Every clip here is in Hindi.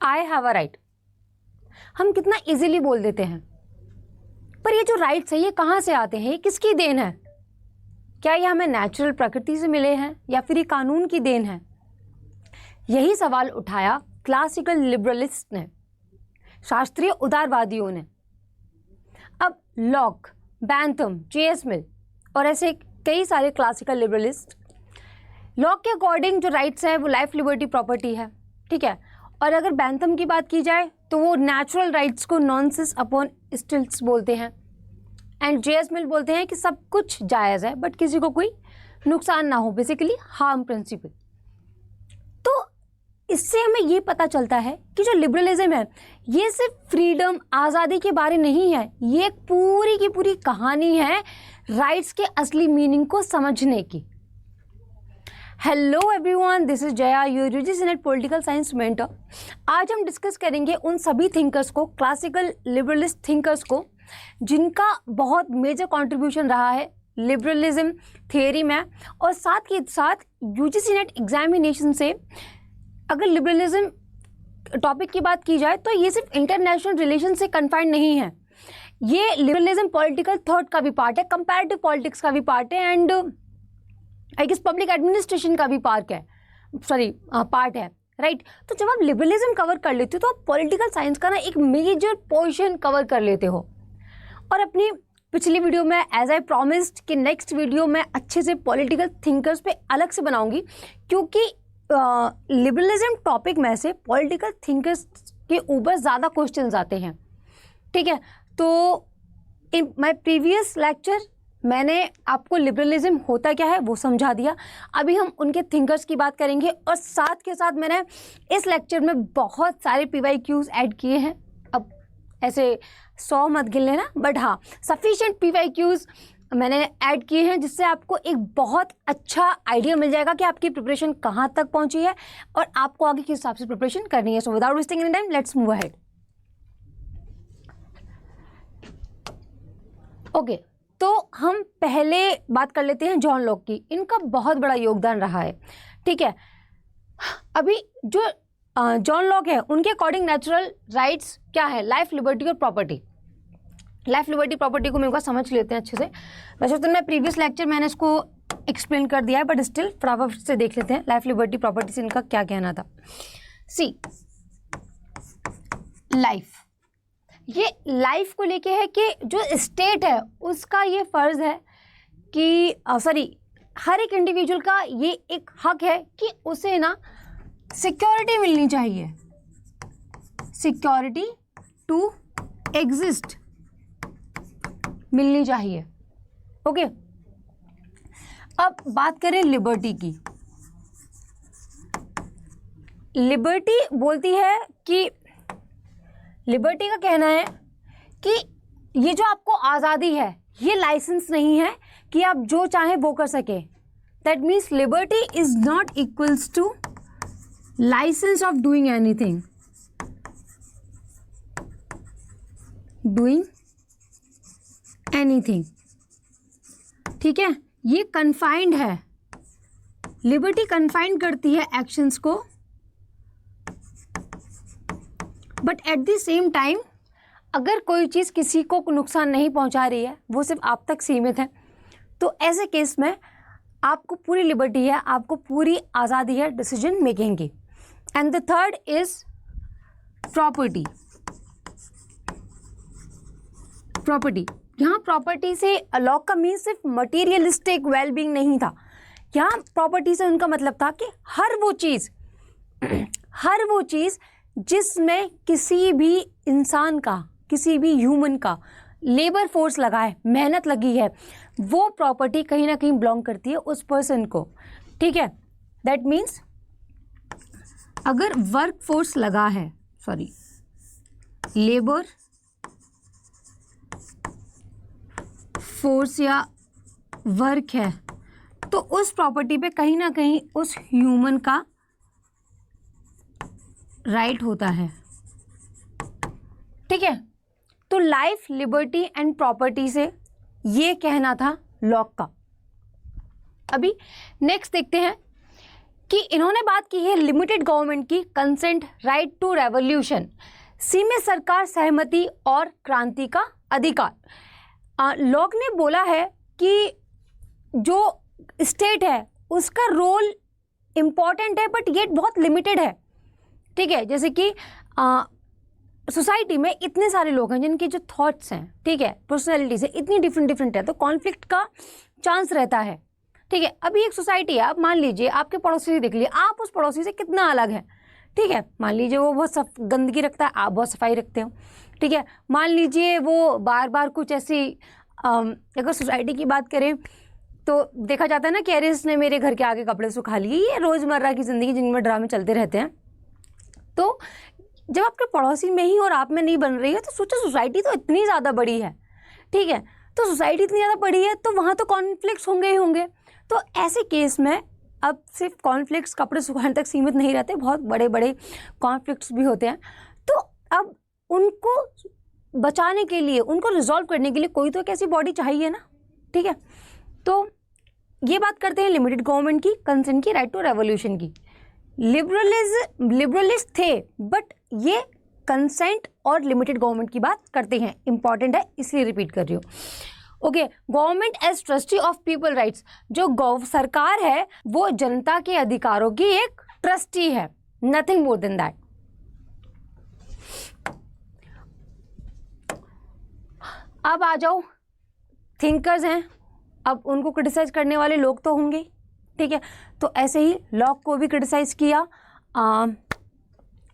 आई हैव अ राइट, हम कितना इजीली बोल देते हैं, पर ये जो राइट्स है ये कहाँ से आते हैं, ये किसकी देन है? क्या ये हमें नेचुरल प्रकृति से मिले हैं या फिर ये कानून की देन है? यही सवाल उठाया क्लासिकल लिबरलिस्ट ने, शास्त्रीय उदारवादियों ने। अब लॉक, बैंथम, जे.एस. मिल और ऐसे कई सारे क्लासिकल लिबरलिस्ट, लॉक के अकॉर्डिंग जो राइट्स है वो लाइफ, लिबर्टी, प्रॉपर्टी है, ठीक है। और अगर बैंथम की बात की जाए तो वो नेचुरल राइट्स को नॉनसेंस अपॉन स्टिल्ट्स बोलते हैं, एंड जे.एस. मिल बोलते हैं कि सब कुछ जायज़ है बट किसी को कोई नुकसान ना हो, बेसिकली हार्म प्रिंसिपल। तो इससे हमें ये पता चलता है कि जो लिबरलिज्म है ये सिर्फ फ्रीडम, आज़ादी के बारे नहीं है, ये एक पूरी की पूरी कहानी है राइट्स के असली मीनिंग को समझने की। Hello everyone, this is Jaya, your UGC net political science mentor. आज हम डिस्कस करेंगे उन सभी थिंकर्स को, क्लासिकल लिबरलिस्ट थिंकर्स को, जिनका बहुत मेजर कंट्रीब्यूशन रहा है लिबरलिज्म थियोरी में, और साथ के साथ यूजीसी नेट एग्जामिनेशन से अगर लिबरलिज्म टॉपिक की बात की जाए तो ये सिर्फ इंटरनेशनल रिलेशन से कन्फाइंड नहीं है, ये लिबरलिज्म पॉलिटिकल थॉट का भी पार्ट है, कंपैरेटिव पॉलिटिक्स का भी पार्ट है, and I guess public administration का भी पार्ट है, राइट। तो जब आप लिबरलिज्म कवर कर लेते हो तो आप पॉलिटिकल साइंस का ना एक मेजर पोर्शन कवर कर लेते हो। और अपनी पिछली वीडियो में एज आई प्रॉमिस्ड कि नेक्स्ट वीडियो में अच्छे से पॉलिटिकल थिंकर्स पे अलग से बनाऊंगी, क्योंकि लिबरलिज्म टॉपिक में से पॉलिटिकल थिंकर्स के ऊपर ज़्यादा क्वेश्चंस आते हैं, ठीक है। तो इन माय प्रीवियस लेक्चर मैंने आपको लिबरलिज्म होता क्या है वो समझा दिया, अभी हम उनके थिंकर्स की बात करेंगे, और साथ के साथ मैंने इस लेक्चर में बहुत सारे PYQs ऐड किए हैं। अब ऐसे 100 मत गिन लेना, बट हाँ सफिशिएंट PYQs मैंने ऐड किए हैं, जिससे आपको एक बहुत अच्छा आइडिया मिल जाएगा कि आपकी प्रिपरेशन कहाँ तक पहुँची है और आपको आगे किस हिसाब से प्रिपरेशन करनी है। So without wasting any time let's move ahead. Okay, तो हम पहले बात कर लेते हैं जॉन लॉक की। इनका बहुत बड़ा योगदान रहा है, ठीक है। अभी जो जॉन लॉक है उनके अकॉर्डिंग नेचुरल राइट्स क्या है, लाइफ, लिबर्टी और प्रॉपर्टी। लाइफ, लिबर्टी, प्रॉपर्टी को मेरे को समझ लेते हैं अच्छे से। वैसे तो मैं प्रीवियस लेक्चर मैंने इसको एक्सप्लेन कर दिया है, बट स्टिल फटाफट से देख लेते हैं लाइफ, लिबर्टी, प्रॉपर्टी से इनका क्या कहना था। सी लाइफ, ये लाइफ को लेके है कि जो स्टेट है उसका ये फर्ज है कि हर एक इंडिविजुअल का ये एक हक है कि उसे ना सिक्योरिटी मिलनी चाहिए, सिक्योरिटी टू एग्जिस्ट मिलनी चाहिए, ओके। अब बात करें लिबर्टी की। लिबर्टी बोलती है कि, लिबर्टी का कहना है कि ये जो आपको आज़ादी है ये लाइसेंस नहीं है कि आप जो चाहें वो कर सके। That means liberty is not equals to licence of doing anything, ठीक है। ये कन्फाइंड है, लिबर्टी कन्फाइंड करती है एक्शंस को, but at the same time अगर कोई चीज़ किसी को नुकसान नहीं पहुंचा रही है, वो सिर्फ आप तक सीमित है, तो ऐसे केस में आपको पूरी लिबर्टी है, आपको पूरी आज़ादी है डिसीजन मेकिंग की। And the third is property. Property, यहाँ प्रॉपर्टी से लॉक का मीन सिर्फ मटीरियलिस्टिक वेलबींग नहीं था, यहाँ प्रॉपर्टी से उनका मतलब था कि हर वो चीज़ जिसमें किसी भी इंसान का, किसी भी ह्यूमन का लेबर फोर्स लगा है, मेहनत लगी है, वो प्रॉपर्टी कहीं ना कहीं बिलोंग करती है उस पर्सन को, ठीक है। दैट मीन्स अगर वर्क फोर्स लगा है, लेबर फोर्स या वर्क है, तो उस प्रॉपर्टी पे कहीं ना कहीं उस ह्यूमन का राइट होता है, ठीक है। तो लाइफ, लिबर्टी एंड प्रॉपर्टी से ये कहना था लॉक का। अभी नेक्स्ट देखते हैं कि इन्होंने बात की है लिमिटेड गवर्नमेंट की, कंसेंट, राइट टू रेवोल्यूशन, सीमित सरकार, सहमति और क्रांति का अधिकार। लॉक ने बोला है कि जो स्टेट है उसका रोल इम्पॉर्टेंट है बट ये बहुत लिमिटेड है, ठीक है। जैसे कि सोसाइटी में इतने सारे लोग हैं जिनके जो थॉट्स हैं, ठीक है, पर्सनैलिटीज है, इतनी डिफरेंट है, तो कॉन्फ्लिक्ट का चांस रहता है, ठीक है। अभी एक सोसाइटी है, आप मान लीजिए आपके पड़ोसी से देख लीजिए, आप उस पड़ोसी से कितना अलग है, ठीक है। मान लीजिए वो बहुत गंदगी रखता है, आप बहुत सफाई रखते हो, ठीक है। मान लीजिए वो बार बार कुछ ऐसी अगर सोसाइटी की बात करें तो देखा जाता है ना कि अरे इसने मेरे घर के आगे कपड़े सुखा लिए, ये रोज़मर्रा की ज़िंदगी जिनमें ड्रामे चलते रहते हैं। तो जब आपके पड़ोसी में ही और आप में नहीं बन रही है तो सोचो सोसाइटी तो इतनी ज़्यादा बड़ी है, ठीक है। तो सोसाइटी इतनी ज़्यादा बड़ी है तो वहाँ तो कॉन्फ्लिक्ट्स होंगे ही होंगे। तो ऐसे केस में अब सिर्फ कॉन्फ्लिक्ट्स कपड़े सुखाने तक सीमित नहीं रहते, बहुत बड़े बड़े कॉन्फ्लिक्ट्स भी होते हैं। तो अब उनको बचाने के लिए, उनको रिजॉल्व करने के लिए कोई तो एक ऐसी बॉडी चाहिए ना, ठीक है। तो ये बात करते हैं लिमिटेड गवर्नमेंट की, कंसेंट की, राइट टू रेवोल्यूशन की। लिबरलिस्ट थे बट ये कंसेंट और लिमिटेड गवर्नमेंट की बात करते हैं, इंपॉर्टेंट है इसलिए रिपीट कर रही हूँ। Okay, government as trustee of people rights, जो सरकार है वो जनता के अधिकारों की एक ट्रस्टी है, नथिंग मोर देन दैट। अब आ जाओ, थिंकर्स हैं, अब उनको क्रिटिसाइज करने वाले लोग तो होंगे, ठीक है। तो ऐसे ही लॉक को भी क्रिटिसाइज किया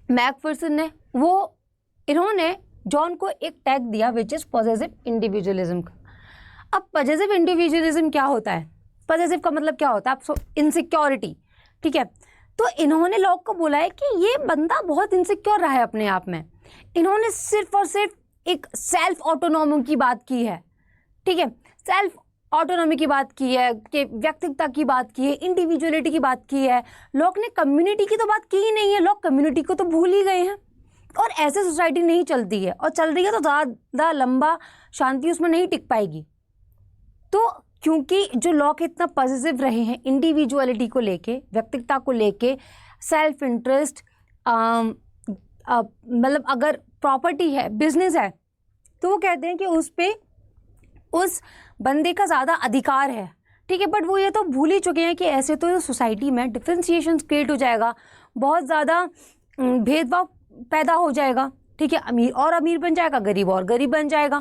मैकफिर्सन ने। इन्होंने जॉन को एक टैग दिया विच इज पॉजेसिव इंडिविजुअलिज्म का। अब पॉजेसिव इंडिविजुअलिज्म क्या होता है? पॉजेसिव का मतलब क्या होता है? आप इनसिक्योरिटी, ठीक है। तो इन्होंने लॉक को बोला है कि ये बंदा बहुत इनसिक्योर रहा है अपने आप में। इन्होंने सिर्फ और सिर्फ एक सेल्फ ऑटोनॉमी की बात की है, ठीक है, सेल्फ ऑटोनॉमी की बात की है, कि व्यक्तिगता की बात की है, इंडिविजुअलिटी की बात की है। लॉक ने कम्युनिटी की तो बात की ही नहीं है, लॉक कम्युनिटी को तो भूल ही गए हैं। और ऐसे सोसाइटी नहीं चलती है, और चल रही है तो ज़्यादा लंबा शांति उसमें नहीं टिक पाएगी। तो क्योंकि जो लॉक इतना पॉजिटिव रहे हैं इंडिविजुअलिटी को लेके, व्यक्तिगता को लेके, सेल्फ इंटरेस्ट, मतलब अगर प्रॉपर्टी है, बिजनेस है, तो वो कहते हैं कि उस पे उस बंदे का ज़्यादा अधिकार है, ठीक है। बट वो ये तो भूल ही चुके हैं कि ऐसे तो सोसाइटी में डिफ्रेंशिएशन क्रिएट हो जाएगा, बहुत ज़्यादा भेदभाव पैदा हो जाएगा, ठीक है। अमीर और अमीर बन जाएगा, गरीब और गरीब बन जाएगा।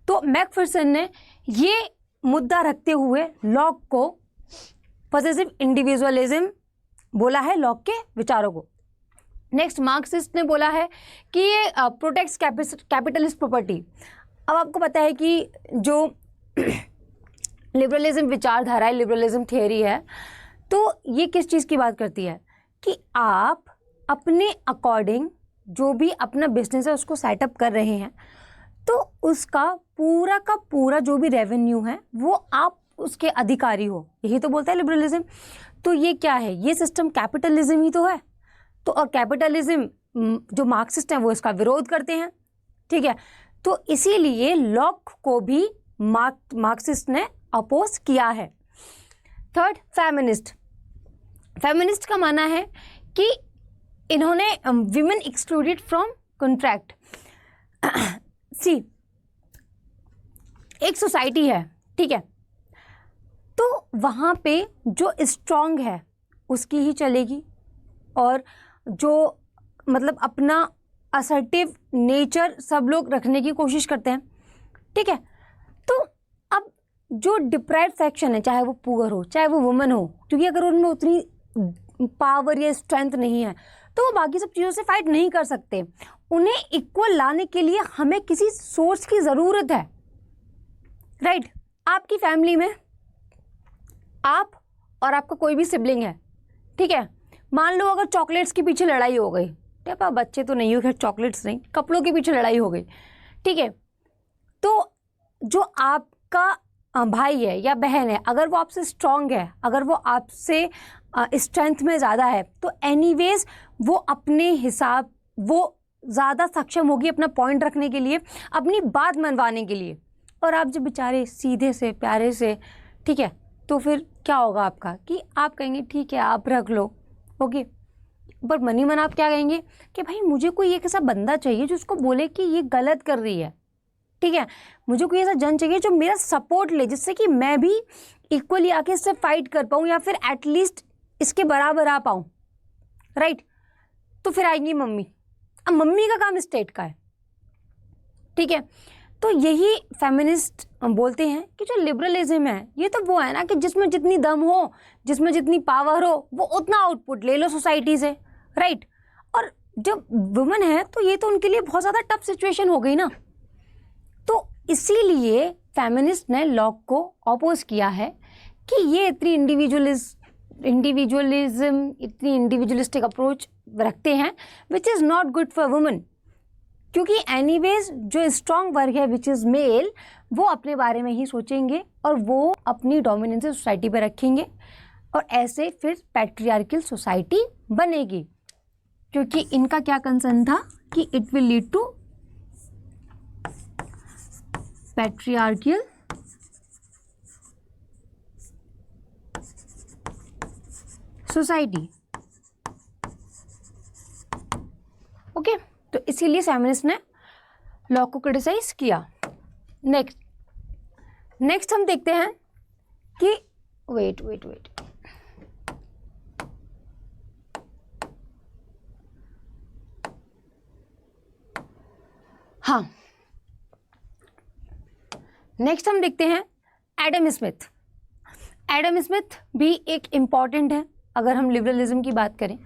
तो मैकफिर्सन ने ये मुद्दा रखते हुए लॉक को पॉजिटिव इंडिविजुअलिज्म बोला है, लॉक के विचारों को। नेक्स्ट, मार्क्सिस्ट ने बोला है कि ये प्रोटेक्ट्स कैपिटलिस्ट प्रॉपर्टी। अब आपको पता है कि जो लिबरलिज्म विचारधारा है, लिबरलिज्म थियोरी है, तो ये किस चीज़ की बात करती है कि आप अपने अकॉर्डिंग जो भी अपना बिजनेस है उसको सेटअप कर रहे हैं, तो उसका पूरा का पूरा जो भी रेवेन्यू है वो आप उसके अधिकारी हो, यही तो बोलता है लिबरलिज्म। तो ये क्या है? ये सिस्टम कैपिटलिज्म ही तो है। तो और कैपिटलिज्म जो मार्क्सिस्ट हैं वो इसका विरोध करते हैं, ठीक है। तो इसीलिए लॉक को भी मार्क्सिस्ट ने अपोज किया है। Third, feminist. फेमिनिस्ट का मानना है कि इन्होंने विमेन एक्सक्लूडेड फ्रॉम कॉन्ट्रैक्ट। सी, एक सोसाइटी है, ठीक है, तो वहाँ पे जो स्ट्रॉन्ग है उसकी ही चलेगी, और जो मतलब अपना असर्टिव नेचर सब लोग रखने की कोशिश करते हैं, ठीक है। तो अब जो डिप्राइव सेक्शन है, चाहे वो पुअर हो चाहे वो वुमेन हो, क्योंकि अगर उनमें उतनी पावर या स्ट्रेंथ नहीं है तो वो बाकी सब चीज़ों से फाइट नहीं कर सकते। उन्हें इक्वल लाने के लिए हमें किसी सोर्स की ज़रूरत है, राइट। आपकी फैमिली में आप और आपका कोई भी सिबलिंग है, ठीक है। मान लो अगर चॉकलेट्स के पीछे लड़ाई हो गई, ठीक है, बच्चे तो नहीं हो, खैर चॉकलेट्स नहीं, कपड़ों के पीछे लड़ाई हो गई, ठीक है। तो जो आपका भाई है या बहन है, अगर वो आपसे स्ट्रांग है, अगर वो आपसे स्ट्रेंथ में ज़्यादा है, तो एनीवेज वो अपने हिसाब, वो ज़्यादा सक्षम होगी अपना पॉइंट रखने के लिए, अपनी बात मनवाने के लिए। और आप जब बेचारे सीधे से प्यारे से, ठीक है, तो फिर क्या होगा आपका कि आप कहेंगे ठीक है आप रख लो, ओके। पर मनी मन आप क्या कहेंगे कि भाई मुझे कोई एक ऐसा बंदा चाहिए जो उसको बोले कि ये गलत कर रही है, ठीक है। मुझे कोई ऐसा जन चाहिए जो मेरा सपोर्ट ले, जिससे कि मैं भी इक्वली आके इससे फाइट कर पाऊँ या फिर एटलीस्ट इसके बराबर आ पाऊँ, राइट। तो फिर आएंगी मम्मी। अब मम्मी का काम स्टेट का है, ठीक है। तो यही फेमिनिस्ट बोलते हैं कि जो लिबरलिज्म है ये तो वो है ना कि जिसमें जितनी दम हो, जिसमें जितनी पावर हो, वो उतना आउटपुट ले लो सोसाइटी से, राइट। और जब वुमेन है तो ये तो उनके लिए बहुत ज़्यादा टफ सिचुएशन हो गई ना। तो इसीलिए फेमिनिस्ट ने लॉ को ऑपोज किया है कि ये इतनी इंडिविजुअलिज्म, इतनी इंडिविजुअलिस्टिक अप्रोच रखते हैं which is not good for women. क्योंकि एनीवेज जो स्ट्रॉन्ग वर्ग है विच इज़ मेल, वो अपने बारे में ही सोचेंगे और वो अपनी डोमिनेंस सोसाइटी पर रखेंगे और ऐसे फिर पैट्रियार्कल सोसाइटी बनेगी। क्योंकि इनका क्या कंसर्न था कि it will lead to patriarchal society, okay. तो इसीलिए फेमिनिस्ट ने लॉ को क्रिटिसाइज किया। नेक्स्ट हम देखते हैं कि वेट हाँ, नेक्स्ट हम देखते हैं एडम स्मिथ। एडम स्मिथ भी एक इम्पॉर्टेंट है अगर हम लिबरलिज्म की बात करें,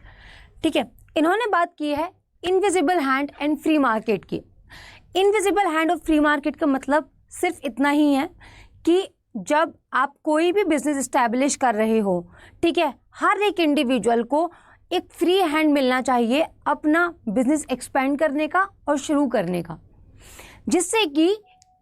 ठीक है। इन्होंने बात की है invisible hand and free market की। इनविजिबल हैंड और फ्री मार्केट का मतलब सिर्फ इतना ही है कि जब आप कोई भी बिजनेस इस्टेब्लिश कर रहे हो, ठीक है, हर एक इंडिविजुअल को एक फ्री हैंड मिलना चाहिए अपना बिजनेस एक्सपेंड करने का और शुरू करने का, जिससे कि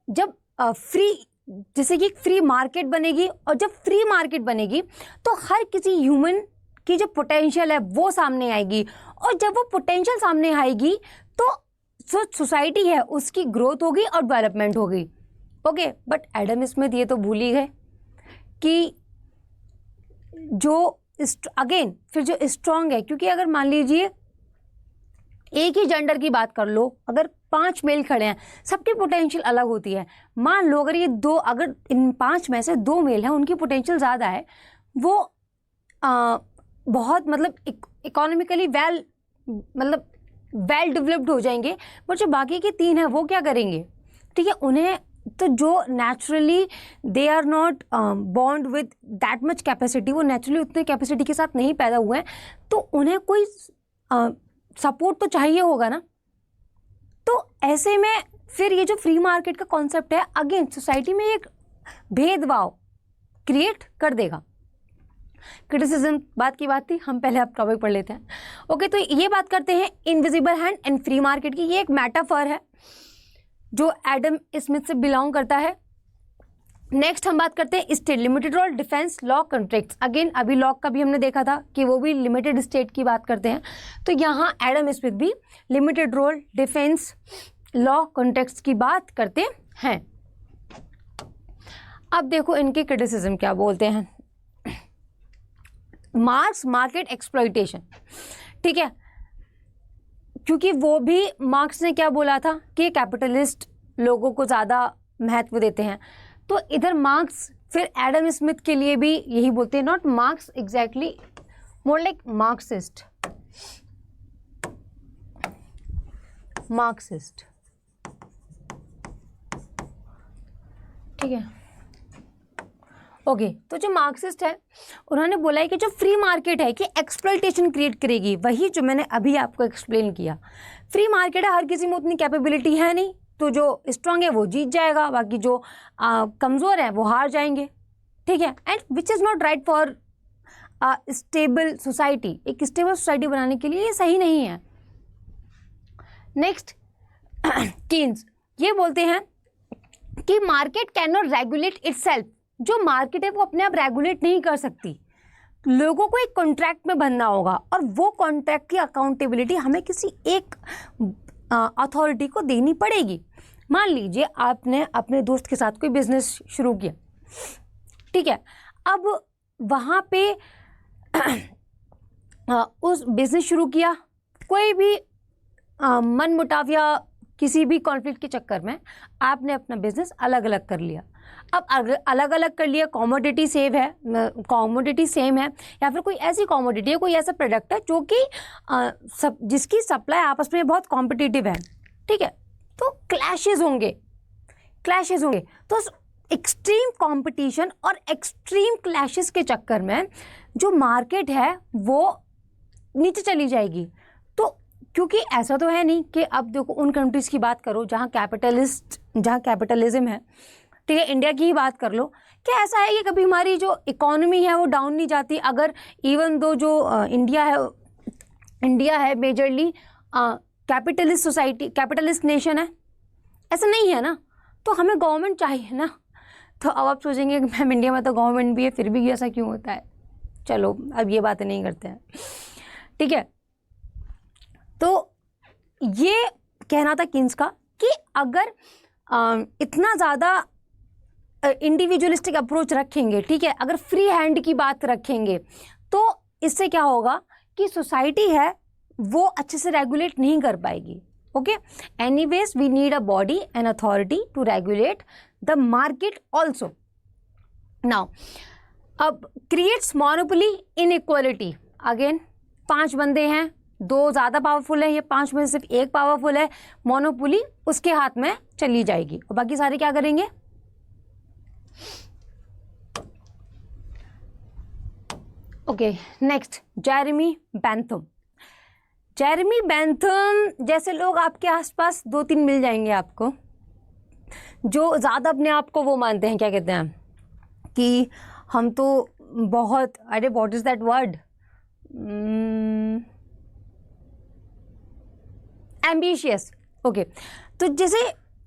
जब फ्री मार्केट बनेगी और जब फ्री मार्केट बनेगी तो हर किसी ह्यूमन की जो पोटेंशियल है वो सामने आएगी और जब वो पोटेंशियल सामने आएगी तो जो सोसाइटी है उसकी ग्रोथ होगी और डेवलपमेंट होगी, ओके। बट एडम स्मिथ ये तो भूल ही गए कि जो अगेन फिर जो स्ट्रॉन्ग है, क्योंकि अगर मान लीजिए एक ही जेंडर की बात कर लो, अगर 5 मेल खड़े हैं, सबकी पोटेंशियल अलग होती है। मान लो अगर इन 5 में से 2 मेल हैं, उनकी पोटेंशियल ज़्यादा है, वो बहुत मतलब इकोनॉमिकली वेल डेवलप्ड हो जाएंगे। बट जो बाकी के 3 हैं वो क्या करेंगे, ठीक है। उन्हें तो जो naturally they are not bond with that much capacity, वो नेचुरली उतने कैपेसिटी के साथ नहीं पैदा हुए हैं, तो उन्हें कोई सपोर्ट तो चाहिए होगा ना। तो ऐसे में फिर ये जो फ्री मार्केट का कॉन्सेप्ट है अगेन सोसाइटी में एक भेदभाव क्रिएट कर देगा। क्रिटिसिज्म बात की बात थी, हम पहले आप टॉपिक पढ़ लेते हैं, ओके। तो ये बात करते हैं invisible hand and free market की। ये एक मेटाफर है जो एडम स्मिथ से बिलोंग करता है। नेक्स्ट हम बात करते हैं state limited role, defence, law, contracts. Again अभी लॉ का भी हमने देखा था कि वो भी लिमिटेड स्टेट की बात करते हैं, तो यहाँ एडम स्मिथ भी limited role, defence, law, contracts की बात करते हैं। अब देखो इनके क्रिटिसिज्म क्या बोलते हैं। मार्क्स मार्केट एक्सप्लॉइटेशन, ठीक है, क्योंकि वो भी मार्क्स ने क्या बोला था कि कैपिटलिस्ट लोगों को ज़्यादा महत्व देते हैं, तो इधर मार्क्स फिर एडम स्मिथ के लिए भी यही बोलते हैं, not marks exactly, more like Marxist, ठीक है, ओके। तो जो मार्क्सिस्ट है उन्होंने बोला है कि जो फ्री मार्केट है कि एक्सप्लॉइटेशन क्रिएट करेगी, वही जो मैंने अभी आपको एक्सप्लेन किया। फ्री मार्केट है, हर किसी में उतनी कैपेबिलिटी है नहीं, तो जो स्ट्रांग है वो जीत जाएगा, बाकी जो कमज़ोर है वो हार जाएंगे, ठीक है। And which is not right for stable society. एक स्टेबल सोसाइटी बनाने के लिए ये सही नहीं है। नेक्स्ट कीन्स ये बोलते हैं कि market can not regulate itself. जो मार्केट है वो अपने आप रेगुलेट नहीं कर सकती, लोगों को एक कॉन्ट्रैक्ट में बनना होगा और वो कॉन्ट्रैक्ट की अकाउंटेबिलिटी हमें किसी एक अथॉरिटी को देनी पड़ेगी। मान लीजिए आपने अपने दोस्त के साथ कोई बिजनेस शुरू किया, ठीक है। अब वहाँ पे उस बिजनेस शुरू किया, कोई भी मन मुटाव या किसी भी कॉन्फ्लिक्ट के चक्कर में आपने अपना बिजनेस अलग अलग कर लिया। अब अलग अलग कर लिया, कॉमोडिटी सेम है या फिर कोई ऐसी कॉमोडिटी है, कोई ऐसा प्रोडक्ट है जो कि जिसकी सप्लाई आपस में बहुत कॉम्पिटिटिव है, ठीक है, तो क्लैशेस होंगे। तो एक्सट्रीम कंपटीशन और एक्सट्रीम क्लैशेस के चक्कर में जो मार्केट है वो नीचे चली जाएगी। तो क्योंकि ऐसा तो है नहीं कि अब देखो उन कंट्रीज़ की बात करो जहाँ कैपिटलिज्म है, ठीक है, इंडिया की ही बात कर लो, क्या ऐसा है कि कभी हमारी जो इकोनॉमी है वो डाउन नहीं जाती? अगर इवन दो जो इंडिया है majorly capitalist society, capitalist nation है, ऐसा नहीं है ना, तो हमें गवर्नमेंट चाहिए ना। तो अब आप सोचेंगे कि मैम इंडिया में तो गवर्नमेंट भी है फिर भी ऐसा क्यों होता है? चलो अब ये बातें नहीं करते हैं, ठीक है। तो ये कहना था किन्स का कि अगर इतना ज़्यादा इंडिविजुअलिस्टिक अप्रोच रखेंगे, ठीक है, अगर फ्री हैंड की बात रखेंगे तो इससे क्या होगा कि सोसाइटी है वो अच्छे से रेगुलेट नहीं कर पाएगी। Okay, anyways we need a body and authority to regulate the market also. Now अब क्रिएट्स मोनोपोली इनइक्वालिटी। अगेन 5 बंदे हैं, 2 ज़्यादा पावरफुल है, ये 5 में से सिर्फ 1 पावरफुल है, मोनोपोली उसके हाथ में चली जाएगी और बाकी सारे क्या करेंगे? Okay, next Jeremy Bentham. Jeremy Bentham जैसे लोग आपके आसपास 2-3 मिल जाएंगे आपको, जो ज़्यादा अपने आप को वो मानते हैं, क्या कहते हैं कि हम तो बहुत, अरे what is that word, ambitious. Okay, तो जैसे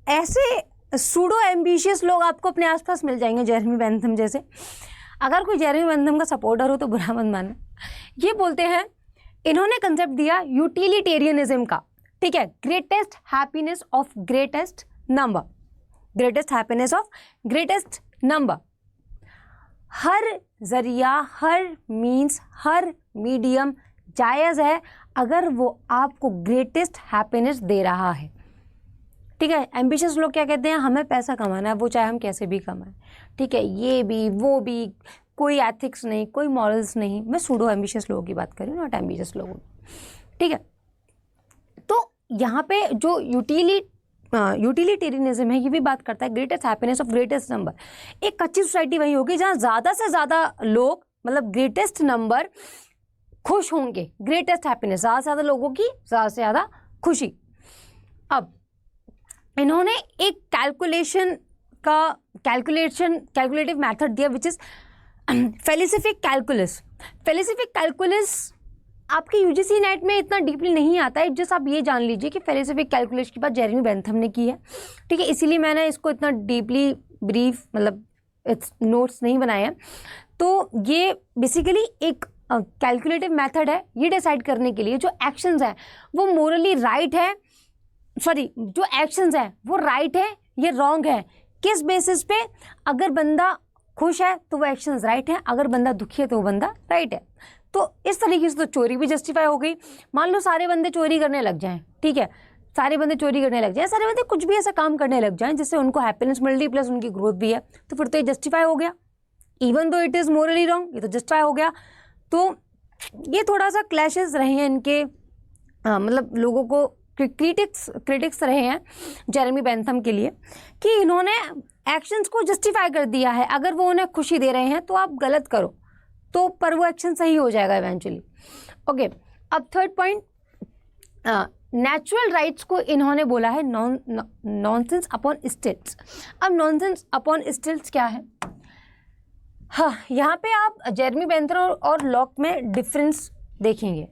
ऐसे सूडो एम्बिशियस लोग आपको अपने आसपास मिल जाएंगे जेरेमी बेंथम जैसे। अगर कोई जेरेमी बेंथम का सपोर्टर हो तो बुरा मत मानना। ये बोलते हैं, इन्होंने कंसेप्ट दिया यूटिलिटेरियनिज्म का, ठीक है, greatest happiness of greatest number, greatest happiness of greatest number. हर जरिया, हर मीन्स, हर मीडियम जायज़ है अगर वो आपको ग्रेटेस्ट हैप्पीनेस दे रहा है, ठीक है। एम्बिशियस लोग क्या कहते हैं, हमें पैसा कमाना है, वो चाहे हम कैसे भी कमाएं, ठीक है, ये भी वो भी, कोई एथिक्स नहीं, कोई मॉरल्स नहीं। मैं सूडो एम्बिशियस लोगों की बात कर रही हूँ, नॉट एम्बिशियस लोगों, ठीक है। तो यहाँ पे जो यूटिलिटेरियनिज्म है ये भी बात करता है greatest happiness of greatest number. एक अच्छी सोसाइटी वही होगी जहाँ ज़्यादा से ज़्यादा लोग, मतलब ग्रेटेस्ट नंबर खुश होंगे, ग्रेटेस्ट हैप्पीनेस, ज़्यादा से ज़्यादा लोगों की ज़्यादा से ज़्यादा खुशी। अब इन्होंने एक कैलकुलेटिव मेथड दिया विच इज़ फेलिसिफिक कैलकुलस। फेलिसिफिक कैलकुलस आपके यूजीसी नेट में इतना डीपली नहीं आता है, जस्ट आप ये जान लीजिए कि फेलिसिफिक कैलकुलस की बात जेरेमी बेंथम ने की है, ठीक है, इसीलिए मैंने इसको इतना डीपली ब्रीफ, मतलब इट्स नोट्स नहीं बनाए हैं। तो ये बेसिकली एक कैलकुलेटिव मेथड है ये डिसाइड करने के लिए जो एक्शंस हैं वो मोरली राइट है, सॉरी, जो एक्शंस हैं वो राइट है ये रॉन्ग है, किस बेसिस पे। अगर बंदा खुश है तो वो एक्शंस राइट है, अगर बंदा दुखी है तो वो बंदा राइट है। तो इस तरीके से तो चोरी भी जस्टिफाई हो गई। मान लो सारे बंदे चोरी करने लग जाएं, ठीक है, सारे बंदे चोरी करने लग जाएं, सारे बंदे कुछ भी ऐसा काम करने लग जाएं जिससे उनको हैप्पीनेस मिल रही प्लस उनकी ग्रोथ भी है, तो फिर तो ये जस्टिफाई हो गया। Even though it is Morli wrong, ये तो जस्टिफाई हो गया। तो ये थोड़ा सा क्लैशेस रहे हैं इनके, मतलब लोगों को क्रिटिक्स रहे हैं जेरेमी बेंथम के लिए कि इन्होंने एक्शंस को जस्टिफाई कर दिया है। अगर वो उन्हें खुशी दे रहे हैं तो आप गलत करो, तो पर वो एक्शन सही हो जाएगा इवेंचुअली। ओके, अब थर्ड पॉइंट, नेचुरल राइट्स को इन्होंने बोला है नॉनसेंस अपॉन स्टिल्ट्स। अब नॉनसेंस अपॉन स्टिल्ट्स क्या है? हाँ, यहाँ पे आप जेरेमी बेंथम और लॉक में डिफरेंस देखेंगे,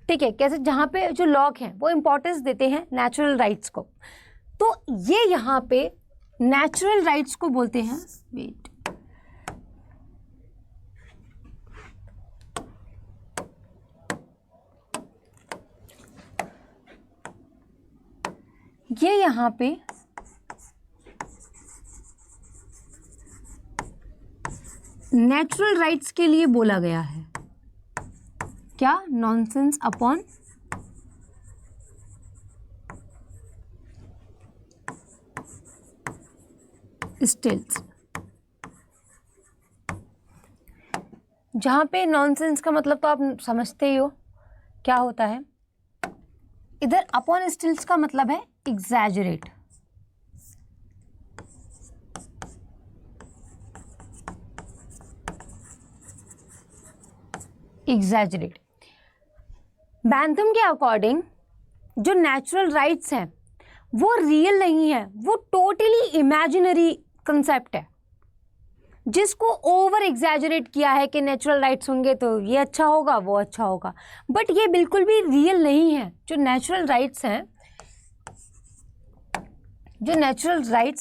ठीक है, कैसे जहाँ पे जो लॉक हैं वो इम्पोर्टेंस देते हैं नेचुरल राइट्स को, तो ये यहाँ पे नेचुरल राइट्स को बोलते हैं, वेट, ये यहाँ पे नेचुरल राइट्स के लिए बोला गया है। क्या? Nonsense upon stills. जहां पे नॉनसेंस का मतलब तो आप समझते ही हो क्या होता है। इधर अपॉन स्टिल्स का मतलब है एग्जैजरेट। एग्जैजरेट। बैंथम के अकॉर्डिंग जो नेचुरल राइट्स हैं वो रियल नहीं है, वो टोटली इमेजिनरी कंसेप्ट है, जिसको ओवर एग्जैजरेट किया है कि नेचुरल राइट्स होंगे तो ये अच्छा होगा, वो अच्छा होगा, बट ये बिल्कुल भी रियल नहीं है। जो नेचुरल राइट्स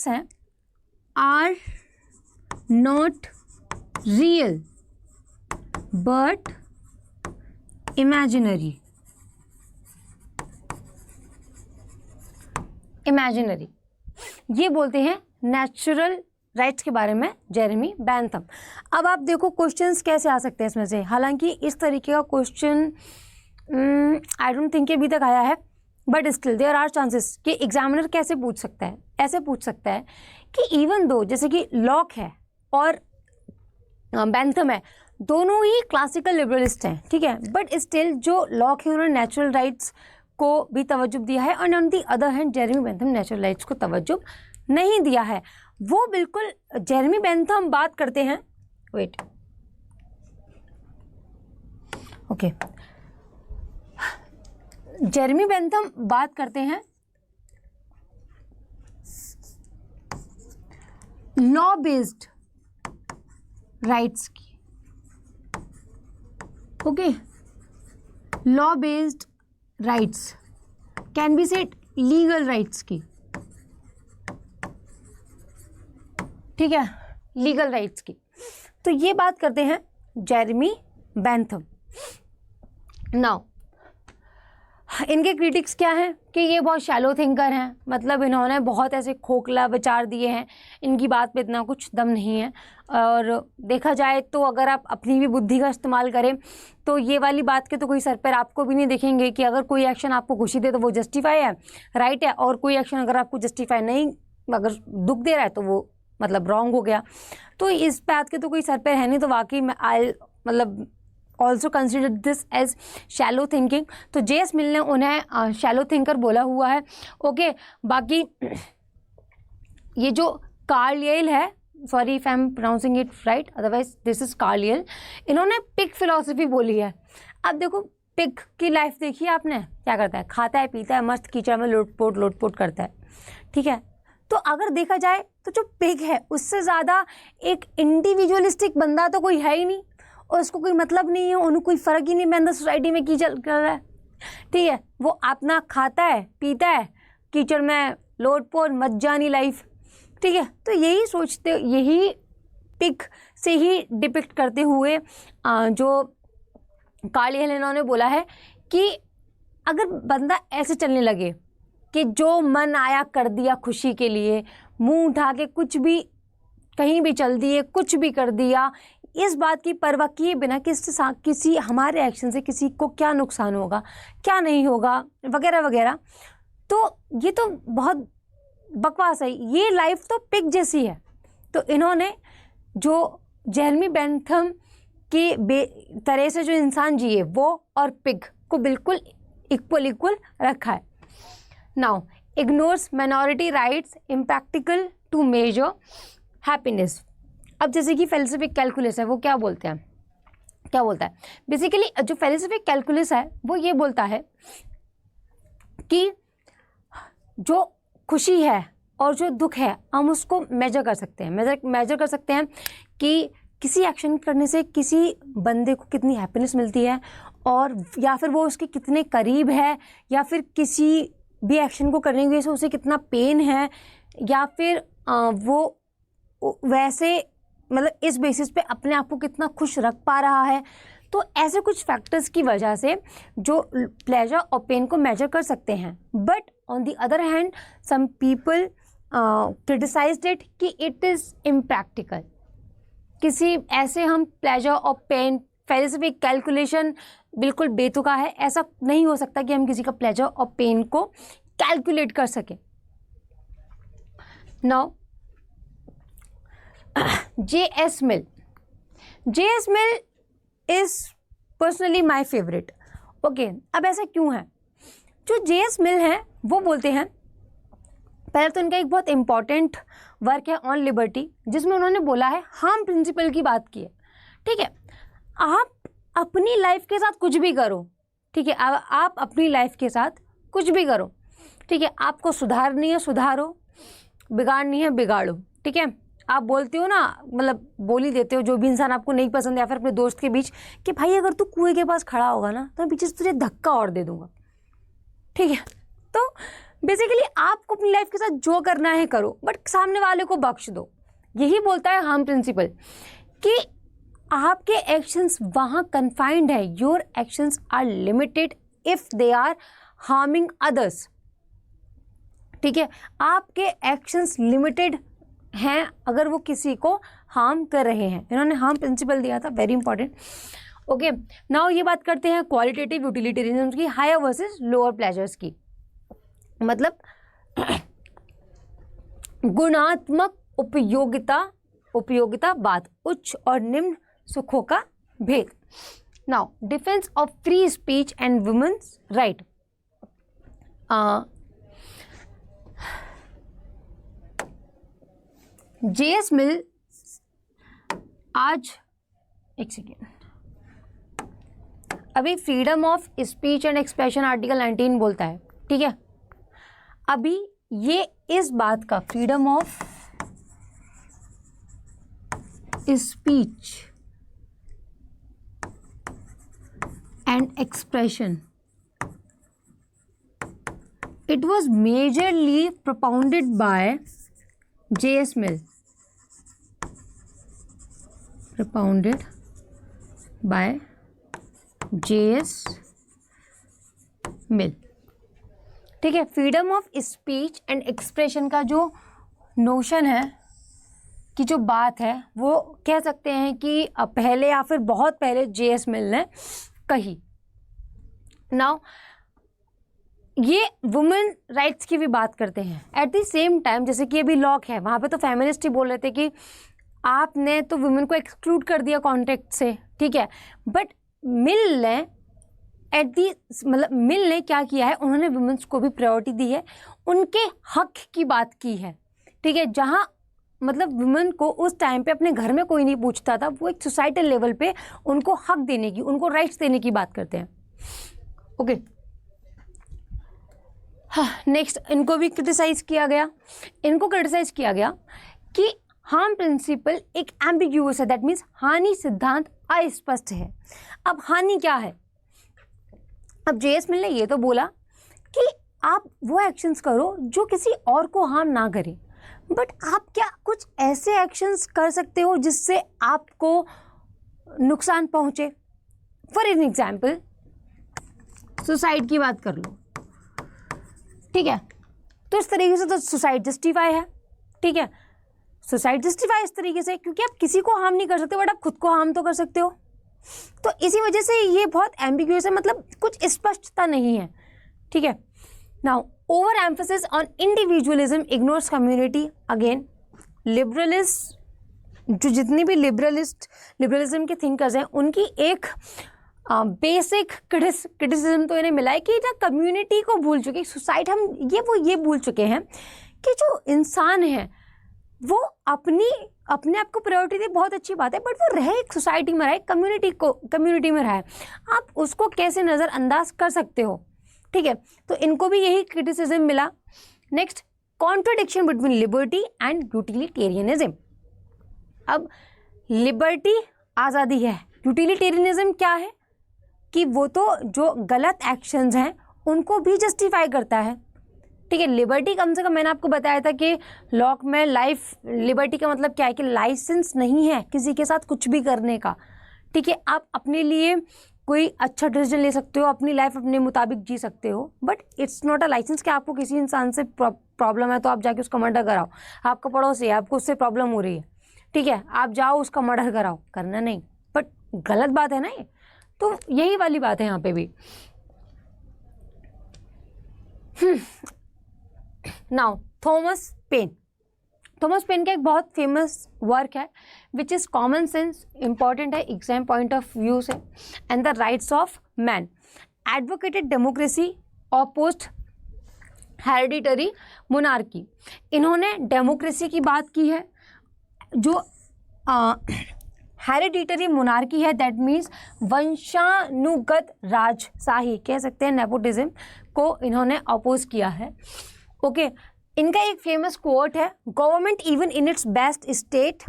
हैं are not real but imaginary. ये बोलते हैं नेचुरल राइट्स के बारे में जेरेमी बैंथम। अब आप देखो क्वेश्चंस कैसे आ सकते हैं इसमें से। हालांकि इस तरीके का क्वेश्चन आई डोंट थिंक अभी तक आया है, but still there are chances कि एग्जामिनर कैसे पूछ सकता है, ऐसे पूछ सकता है कि इवन दो जैसे कि लॉक है और बैंथम है, दोनों ही क्लासिकल लिबरलिस्ट हैं, ठीक है, बट स्टिल जो लॉक है उन्होंने नेचुरल राइट्स को भी तवज्जो दिया है और on the other hand Jeremy Bentham natural rights को तवज्जो नहीं दिया है। वो बिल्कुल जेरेमी बैंथम बात करते हैं, वेट ओके, जेरेमी बैंथम बात करते हैं लॉ बेस्ड राइट्स की, okay, law based rights can be said legal rights की, ठीक है, लीगल राइट्स की। तो ये बात करते हैं जेरेमी बैंथम। नाउ इनके क्रिटिक्स क्या हैं कि ये बहुत शैलो थिंकर हैं, मतलब इन्होंने बहुत ऐसे खोखला विचार दिए हैं, इनकी बात पे इतना कुछ दम नहीं है। और देखा जाए तो अगर आप अपनी भी बुद्धि का इस्तेमाल करें तो ये वाली बात के तो कोई सर पैर आपको भी नहीं दिखेंगे कि अगर कोई एक्शन आपको खुशी दे तो वो जस्टिफाई है, राइट है, और कोई एक्शन अगर आपको जस्टिफाई नहीं, अगर दुख दे रहा है तो वो मतलब रॉन्ग हो गया। तो इस बात के तो कोई सर पैर है नहीं। तो वाकई में आई मतलब also consider this as shallow thinking. तो जेएस मिल ने उन्हें शैलो थिंकर बोला हुआ है, ओके। बाकी ये जो कार्लियल है, sorry if I am pronouncing it right, otherwise this is Carlyle, इन्होंने पिग फिलॉसफी बोली है। अब देखो पिग की लाइफ देखिए आपने, क्या करता है, खाता है पीता है, मस्त कीचड़ में लोटपोट करता है, ठीक है। तो अगर देखा जाए तो जो पिग है उससे ज़्यादा एक इंडिविजुअलिस्टिक बंदा तो कोई है ही नहीं, और उसको कोई मतलब नहीं है, उन्हें कोई फ़र्क ही नहीं पैंता सोसाइटी में कीचड़ कर रहा है, ठीक है, वो अपना खाता है पीता है, कीचड़ में लोटपोट मज्जानी लाइफ, ठीक है। तो यही सोचते, यही पिग से ही डिपिक्ट करते हुए जो कार्लियल इन्होंने बोला है कि अगर बंदा ऐसे चलने लगे कि जो मन आया कर दिया खुशी के लिए, मुंह उठा के कुछ भी कहीं भी चल दिए, कुछ भी कर दिया, इस बात की परवाह किए बिना कि इससे किसी हमारे एक्शन से किसी को क्या नुकसान होगा क्या नहीं होगा वगैरह वगैरह, तो ये तो बहुत बकवास है, ये लाइफ तो पिग जैसी है। तो इन्होंने जो जेरेमी बैंथम की तरह से जो इंसान जिए वो और पिग को बिल्कुल इक्वल रखा है। Now ignores minority rights impractical to measure happiness. अब जैसे कि फेलोसोफिक कैलकुलस है, वो क्या बोलता है बेसिकली, जो फेलोसोफिक कैलकुलस है वो ये बोलता है कि जो खुशी है और जो दुख है हम उसको मेजर कर सकते हैं, मेजर कर सकते हैं कि किसी एक्शन करने से किसी बंदे को कितनी हैप्पीनेस मिलती है, और या फिर वो उसके कितने करीब है, या फिर किसी भी एक्शन को करने की वजह से उसे कितना पेन है, या फिर वो वैसे मतलब इस बेसिस पे अपने आप को कितना खुश रख पा रहा है। तो ऐसे कुछ फैक्टर्स की वजह से जो प्लेजर और पेन को मेजर कर सकते हैं। But on the other hand some people criticised it कि इट इज़ इम्प्रैक्टिकल, किसी ऐसे हम प्लेजर और पेन स्पेसिफिक कैलकुलेशन बिल्कुल बेतुका है, ऐसा नहीं हो सकता कि हम किसी का प्लेजर और पेन को कैलकुलेट कर सकें। Now J.S. Mill. J.S. Mill is personally my favorite. Okay, अब ऐसा क्यों है? जो J.S. Mill है वो बोलते हैं, पहले तो इनका एक बहुत इंपॉर्टेंट वर्क है ऑन लिबर्टी, जिसमें उन्होंने बोला है हार्म प्रिंसिपल की बात की है। ठीक है, आप अपनी लाइफ के साथ कुछ भी करो, ठीक है, आप अपनी लाइफ के साथ कुछ भी करो, ठीक है, आपको सुधारनी है सुधारो, बिगाड़नी है बिगाड़ो। ठीक है, आप बोलते हो ना, मतलब बोल ही देते हो जो भी इंसान आपको नहीं पसंद, या फिर अपने दोस्त के बीच कि भाई अगर तू कुएं के पास खड़ा होगा ना तो मैं पीछे से तुझे धक्का और दे दूंगा। ठीक है, तो बेसिकली आपको अपनी लाइफ के साथ जो करना है करो, बट सामने वाले को बख्श दो। यही बोलता है हार्म प्रिंसिपल कि आपके एक्शंस वहाँ कन्फाइंड है, your actions are limited if they are harming others. ठीक है, आपके एक्शंस लिमिटेड हैं अगर वो किसी को हार्म कर रहे हैं। इन्होंने हार्म प्रिंसिपल दिया था, वेरी इंपॉर्टेंट। ओके, नाउ ये बात करते हैं क्वालिटेटिव यूटिलिटेरियनिज्म की, हायर वर्सेस लोअर प्लेजर्स की। मतलब गुणात्मक उपयोगितावाद, उच्च और निम्न सुखों का भेद। Now defence of free speech and women's right. J.S. Mill आज एक सेकेंड, अभी freedom of speech and expression article 19 बोलता है। ठीक है, अभी ये इस बात का freedom of speech and expression, it was majorly propounded by J.S. Mill, propounded by J.S. Mill। ठीक है, freedom of speech and expression का जो नोशन है, कि जो बात है, वो कह सकते हैं कि पहले या फिर बहुत पहले J.S. Mill ने कही। नाउ ये वुमेन राइट्स की भी बात करते हैं एट द सेम टाइम, जैसे कि अभी लॉक है, वहाँ पे तो फेमिनिस्ट ही बोल रहे थे कि आपने तो वुमेन को एक्सक्लूड कर दिया कॉन्टेक्ट से। ठीक है, बट मिल ने मिल ने क्या किया है, उन्होंने वुमेन्स को भी प्रायोरिटी दी है, उनके हक की बात की है। ठीक है, जहाँ मतलब वुमेन को उस टाइम पे अपने घर में कोई नहीं पूछता था, वो एक सोसाइटल लेवल पे उनको हक देने की, उनको राइट्स देने की बात करते हैं। ओके, हाँ, नेक्स्ट इनको भी क्रिटिसाइज किया गया, इनको क्रिटिसाइज किया गया कि हार्म प्रिंसिपल एक एम्बिग्यूअस है, दैट मीन्स हानि सिद्धांत अस्पष्ट है। अब हानि क्या है? अब J.S. Mill ने ये तो बोला कि आप वो एक्शंस करो जो किसी और को हार्म ना करे, बट आप क्या कुछ ऐसे एक्शंस कर सकते हो जिससे आपको नुकसान पहुंचे? फॉर एन एग्जाम्पल, सुसाइड की बात कर लो। ठीक है, तो इस तरीके से तो सुसाइड जस्टिफाई है। ठीक है, सुसाइड जस्टिफाई इस तरीके से क्योंकि आप किसी को हार्म नहीं कर सकते, बट आप खुद को हार्म तो कर सकते हो। तो इसी वजह से ये बहुत एम्बिग्यूअस है, मतलब कुछ स्पष्टता नहीं है। ठीक है, now over emphasis on individualism ignores community. Again liberalist, जो जितनी भी लिबरलिज्म के थिंकर्स हैं, उनकी एक बेसिक क्रिटिसिज्म तो इन्हें मिला है कि ना कम्युनिटी को भूल चुके, सोसाइटी हम ये भूल चुके हैं कि जो इंसान है वो अपने आप को प्रायोरिटी दे, बहुत अच्छी बात है, बट वो रहे एक सोसाइटी में, रहे कम्युनिटी में रहे, आप उसको कैसे नज़रअंदाज कर सकते हो। ठीक है, तो इनको भी यही क्रिटिसिज्म मिला। Next, contradiction between liberty and utilitarianism. अब लिबर्टी आज़ादी है, यूटिलिटेरियनिज्म क्या है कि वो तो जो गलत एक्शंस हैं उनको भी जस्टिफाई करता है। ठीक है, लिबर्टी कम से कम मैंने आपको बताया था कि लॉक में लाइफ लिबर्टी का मतलब क्या है कि लाइसेंस नहीं है किसी के साथ कुछ भी करने का। ठीक है, आप अपने लिए कोई अच्छा डिसीजन ले सकते हो, अपनी लाइफ अपने मुताबिक जी सकते हो, but it's not a licence कि आपको किसी इंसान से प्रॉब्लम है तो आप जाके उसका मर्डर कराओ। आपका पड़ोसी है, आपको उससे प्रॉब्लम हो रही है, ठीक है, आप जाओ उसका मर्डर कराओ, करना नहीं, बट गलत बात है ना ये। तो यही वाली बात है यहाँ पे भी। Now Thomas Paine, Thomas Paine का एक बहुत फेमस वर्क है which is common sense, important है, एग्जाम पॉइंट ऑफ व्यू से, and the rights of man, advocated democracy, opposed hereditary monarchy. इन्होंने डेमोक्रेसी की बात की है, जो हेरिडिटरी मोनार्की है, दैट मीन्स वंशानुगत राजशाही कह सकते हैं, नेपोटिज्म को इन्होंने अपोज किया है। ओके, इनका एक फेमस कोट है, government even in its best state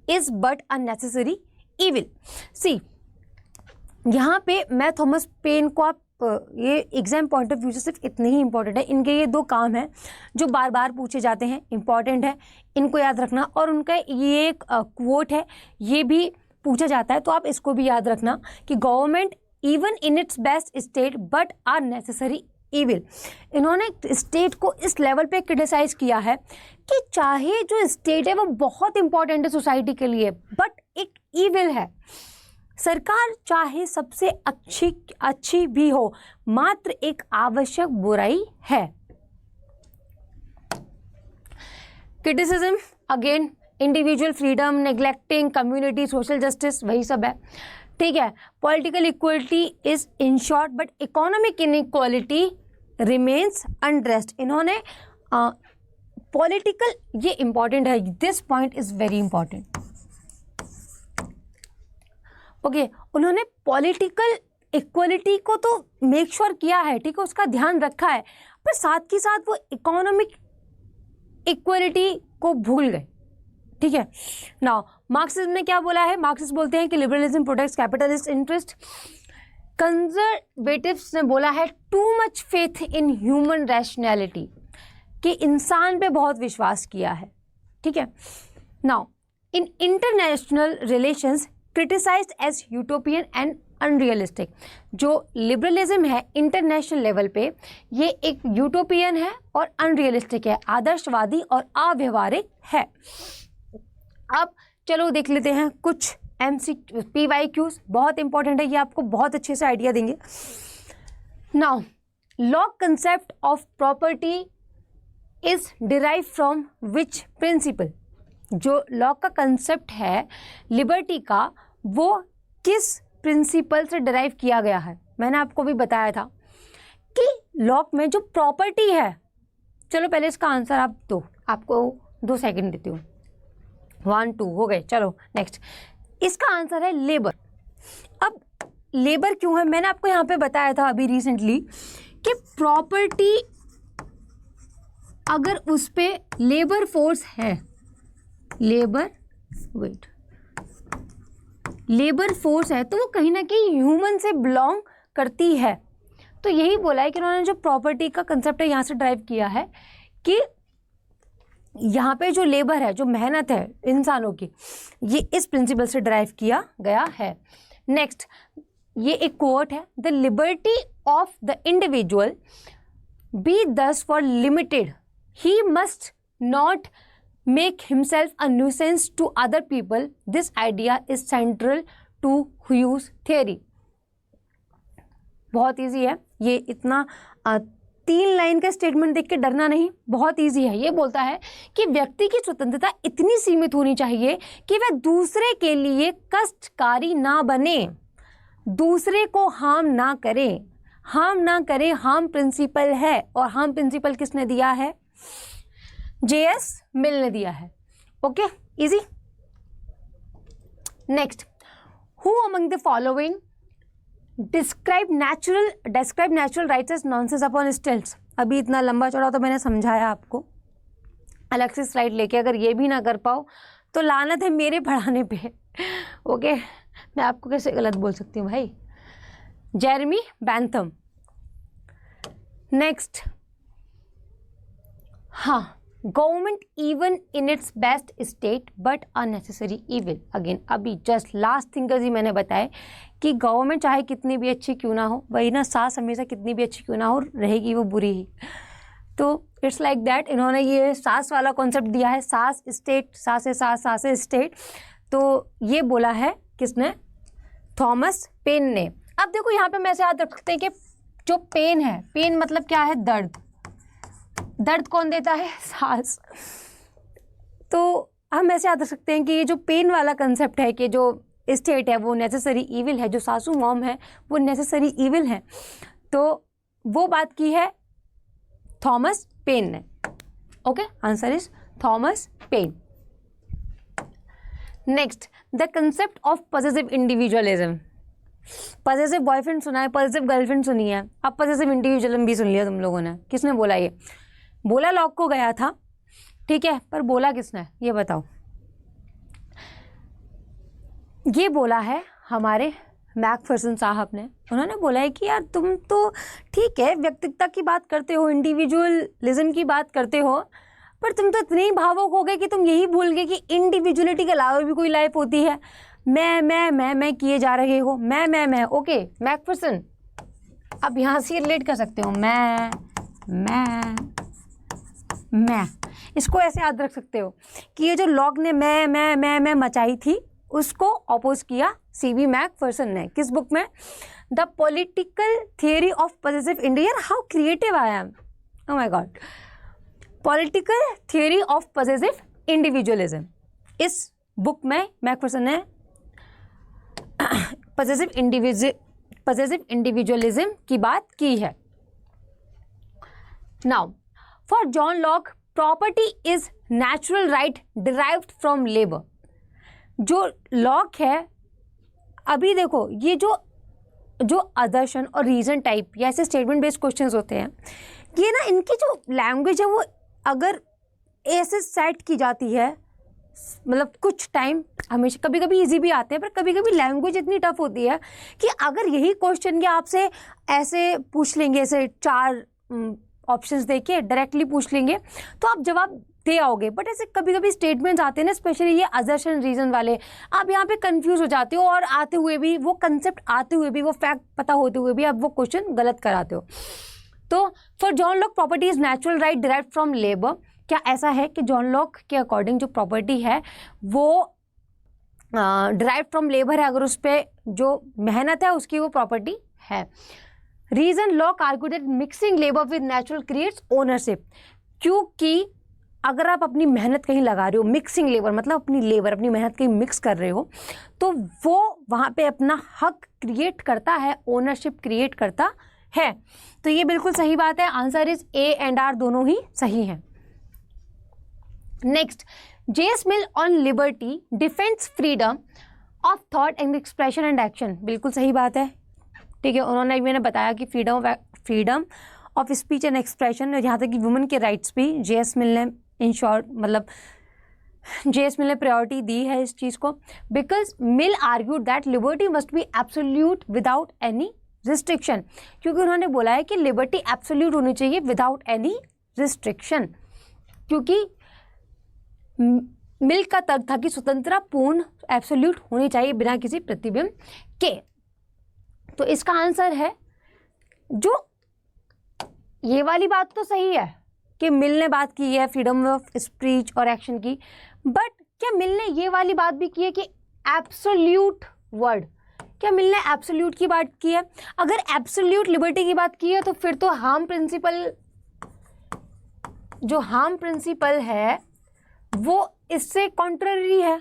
is but a necessary evil. See, यहाँ पे मैं थॉमस पेन को, आप ये एग्जाम पॉइंट ऑफ व्यू से सिर्फ इतने ही इंपॉर्टेंट है, इनके ये 2 काम हैं जो बार बार पूछे जाते हैं, इंपॉर्टेंट है, इनको याद रखना। और उनका ये एक कोट है, ये भी पूछा जाता है, तो आप इसको भी याद रखना कि government even in its best state but are necessary evil. इन्होंने स्टेट को इस लेवल पे क्रिटिसाइज किया है कि चाहे जो स्टेट है वो बहुत इंपॉर्टेंट है सोसाइटी के लिए, बट एक इविल है। सरकार चाहे सबसे अच्छी भी हो, मात्र एक आवश्यक बुराई है। Criticism again, individual freedom, neglecting community, social justice, वही सब है, ठीक है। Political equality is insured but economic inequality remains undressed. इन्होंने पॉलिटिकल, ये इंपॉर्टेंट है, this point is very important. Okay, उन्होंने पॉलिटिकल इक्वलिटी को तो मेक श्योर किया है, ठीक है, उसका ध्यान रखा है, पर साथ ही साथ वो इकोनॉमिक इक्वलिटी को भूल गए, ठीक है। नाउ मार्क्सिज्म ने क्या बोला है? मार्क्सिस्ट बोलते हैं कि liberalism protects capitalist interest. Conservatives ने बोला है too much faith in human rationality, कि इंसान पे बहुत विश्वास किया है, ठीक है। Now in international relations criticised as utopian and unrealistic. जो लिबरलिज्म है इंटरनेशनल लेवल पे, ये एक यूटोपियन है और अनरियलिस्टिक है, आदर्शवादी और अव्यवहारिक है। अब चलो देख लेते हैं कुछ PYQs, बहुत इंपॉर्टेंट है, ये आपको बहुत अच्छे से आइडिया देंगे। Now law concept of property is derive from which principle. जो लॉ का कंसेप्ट है लिबर्टी का, वो किस प्रिंसिपल से डिराइव किया गया है? मैंने आपको भी बताया था कि लॉ में जो प्रॉपर्टी है, चलो पहले इसका आंसर आप दो, आपको 2 सेकंड देती हूँ, 1 2 हो गए, चलो नेक्स्ट। इसका आंसर है लेबर। अब लेबर क्यों है? मैंने आपको यहाँ पे बताया था अभी रिसेंटली कि प्रॉपर्टी अगर उस पे लेबर फोर्स है, लेबर फोर्स है, तो वो कहीं ना कहीं ह्यूमन से बिलोंग करती है। तो यही बोला है कि उन्होंने जो प्रॉपर्टी का कंसेप्ट है यहाँ से ड्राइव किया है कि यहाँ पे जो लेबर है, जो मेहनत है इंसानों की, ये इस प्रिंसिपल से ड्राइव किया गया है। नेक्स्ट, ये एक कोट है, the liberty of the individual be thus far limited, he must not make himself a nuisance to other people. This idea is central to Hume's theory. बहुत इजी है ये, इतना 3 लाइन का स्टेटमेंट देख के डरना नहीं, बहुत इजी है। ये बोलता है कि व्यक्ति की स्वतंत्रता इतनी सीमित होनी चाहिए कि वह दूसरे के लिए कष्टकारी ना बने, दूसरे को हार्म ना करे। हार्म प्रिंसिपल है, और हार्म प्रिंसिपल किसने दिया है? JS मिल ने दिया है। Okay, easy. Next, who among the following describe natural rights as nonsense upon stilts. अभी इतना लंबा चौड़ा तो मैंने समझाया आपको, अलग से स्लाइड लेके अगर ये भी ना कर पाओ तो लानत है मेरे पढ़ाने पे। ओके, मैं आपको कैसे गलत बोल सकती हूँ भाई? Jeremy Bentham. नेक्स्ट, हाँ, government even in its best state but unnecessary evil. Again अभी जस्ट लास्ट थिंकर्स ही मैंने बताया कि गवर्नमेंट चाहे कितनी भी अच्छी क्यों ना हो, वही ना, सास हमेशा कितनी भी अच्छी क्यों ना हो, रहेगी वो बुरी ही। तो इट्स लाइक दैट, इन्होंने ये सास वाला कॉन्सेप्ट दिया है, सास स्टेट, सास है सास, सास है स्टेट। तो ये बोला है किसने? थॉमस पेन ने। अब देखो यहाँ पे मैं ऐसे याद रख सकते हैं कि जो पेन है, पेन मतलब क्या है? दर्द। दर्द कौन देता है? सास। तो हम ऐसे याद रख सकते हैं कि ये जो पेन वाला कंसेप्ट है कि जो स्टेट है वो नेसेसरी इविल है, जो सासू मॉम है वो नेसेसरी इविल है। तो वो बात की है थॉमस पेन ने। Okay, answer is Thomas pen. Next, the concept of possessive individualism. Possessive boyfriend सुना है, पॉसेसिव गर्लफ्रेंड सुनी है, अब पॉसेसिव इंडिविजुअलिज्म भी सुन लिया तुम लोगों ने। किसने बोला ये? बोला लॉक को गया था, ठीक है, पर बोला किसने ये बताओ? ये बोला है हमारे मैकफर्सन साहब ने। उन्होंने बोला है कि यार तुम तो ठीक है व्यक्तिगता की बात करते हो, इंडिविजुअलिज्म की बात करते हो, पर तुम तो इतने भावुक हो गए कि तुम यही भूल गए कि इंडिविजुअलिटी के अलावा भी कोई लाइफ होती है। मैं किए जा रहे हो, मैं। ओके मैकफर्सन, अब यहाँ से रिलेट कर सकते हो, मैं, इसको ऐसे याद रख सकते हो कि ये जो लॉक ने मैं मचाई थी, उसको अपोज किया सीबी मैकफर्सन ने। किस बुक में? The political theory of possessive individual. How creative I am, oh my God. Political theory of possessive individualism, इस बुक में मैकफर्सन ने पॉसेसिव इंडिविजुअलिज्म की बात की है। Now, for John Locke property is natural right derived from labour. जो लॉक है, अभी देखो ये जो अदर्शन और रीजन टाइप या ऐसे स्टेटमेंट बेस्ड क्वेश्चंस होते हैं, ये ना इनकी जो लैंग्वेज है वो अगर ऐसे सेट की जाती है, मतलब कुछ टाइम हमेशा, कभी कभी इजी भी आते हैं, पर कभी कभी लैंग्वेज इतनी टफ होती है कि अगर यही क्वेश्चन के आपसे ऐसे पूछ लेंगे, ऐसे 4 ऑप्शंस देके डायरेक्टली पूछ लेंगे तो आप जवाब दे आओगे, बट ऐसे कभी कभी स्टेटमेंट्स आते हैं ना, स्पेशली ये अजर्शन रीजन वाले, आप यहाँ पे कंफ्यूज हो जाते हो और आते हुए भी वो कंसेप्ट आते हुए भी वो फैक्ट पता होते हुए भी आप वो क्वेश्चन गलत कराते हो। तो for John Locke property is natural right derived from labour. क्या ऐसा है कि जॉन लॉक के अकॉर्डिंग जो प्रॉपर्टी है वो डिराइव्ड फ्रॉम लेबर है, अगर उस पर जो मेहनत है उसकी वो प्रॉपर्टी है। Reason Locke argue that mixing labour with natural creates ownership. क्योंकि अगर आप अपनी मेहनत कहीं लगा रहे हो, मिक्सिंग लेबर मतलब अपनी लेबर, अपनी मेहनत कहीं मिक्स कर रहे हो, तो वो वहाँ पे अपना हक क्रिएट करता है, ओनरशिप क्रिएट करता है। तो ये बिल्कुल सही बात है। Answer is A and R दोनों ही सही हैं। Next, J S Mill On Liberty defends freedom of thought and expression and action. बिल्कुल सही बात है, ठीक है। उन्होंने, मैंने बताया कि freedom of speech and expression, यहाँ तक कि वुमेन के राइट्स भी जेएस मिल ने इन शॉर्ट, मतलब जेएस मिल ने प्रायोरिटी दी है इस चीज़ को, because mill argued that liberty must be absolute without any restriction. क्योंकि उन्होंने बोला है कि लिबर्टी एब्सोल्यूट होनी चाहिए विदाउट एनी रिस्ट्रिक्शन, क्योंकि मिल का तर्क था कि स्वतंत्रता पूर्ण एब्सोल्यूट होनी चाहिए बिना किसी प्रतिबिंब के। तो इसका आंसर है, जो ये वाली बात तो सही है कि मिल ने बात की है फ्रीडम ऑफ स्पीच और एक्शन की, बट क्या मिल ने ये वाली बात भी की है कि एब्सोल्यूट वर्ड, क्या मिल ने एब्सोल्यूट की बात की है? अगर एब्सोल्यूट लिबर्टी की बात की है तो फिर तो हार्म प्रिंसिपल, जो हार्म प्रिंसिपल है वो इससे कॉन्ट्ररी है।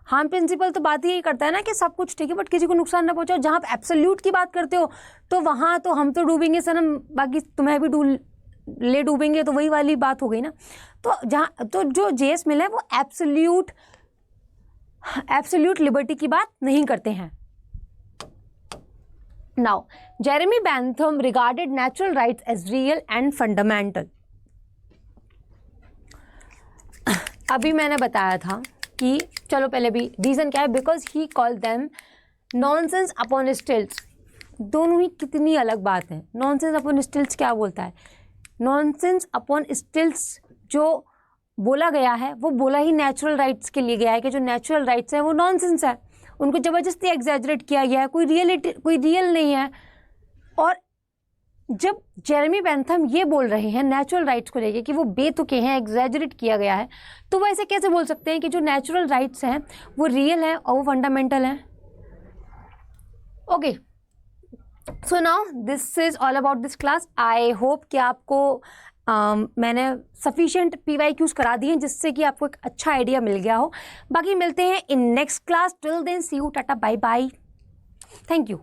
हार्म प्रिंसिपल तो बात यही करता है ना कि सब कुछ ठीक है बट किसी को नुकसान ना पहुंचाओ। जहाँ आप एब्सोल्यूट की बात करते हो तो वहाँ तो हम तो डूबेंगे सनम, बाकी तुम्हें भी डूबेंगे, तो वही वाली बात हो गई ना। तो जहाँ, तो जो जेएस मिल है वो एब्सोल्यूट लिबर्टी की बात नहीं करते हैं। Now, Jeremy Bentham regarded natural rights as real and fundamental. अभी मैंने बताया था कि चलो पहले भी रीज़न क्या है, because he call them nonsense upon stills. दोनों ही कितनी अलग बात है। नॉनसेंस अपॉन स्टिल्स क्या बोलता है? नॉनसेंस अपॉन स्टिल्स जो बोला गया है वो बोला ही नेचुरल राइट्स के लिए गया है कि जो नेचुरल राइट्स हैं वो नॉनसेंस है, उनको ज़बरदस्ती एग्जैजरेट किया गया है, कोई रियल नहीं है। और जब जेरेमी बेंथम ये बोल रहे हैं नेचुरल राइट्स को लेके कि वो बेतुके हैं, एग्जैजरेट किया गया है, तो वो ऐसे कैसे बोल सकते हैं कि जो नेचुरल राइट्स हैं वो रियल हैं और वो फंडामेंटल हैं? Okay, so now this is all about this class. I hope कि आपको मैंने सफिशिएंट PYQs करा दिए हैं जिससे कि आपको एक अच्छा आइडिया मिल गया हो। बाकी मिलते हैं in next class. Till then see you, tata, bye bye, thank you.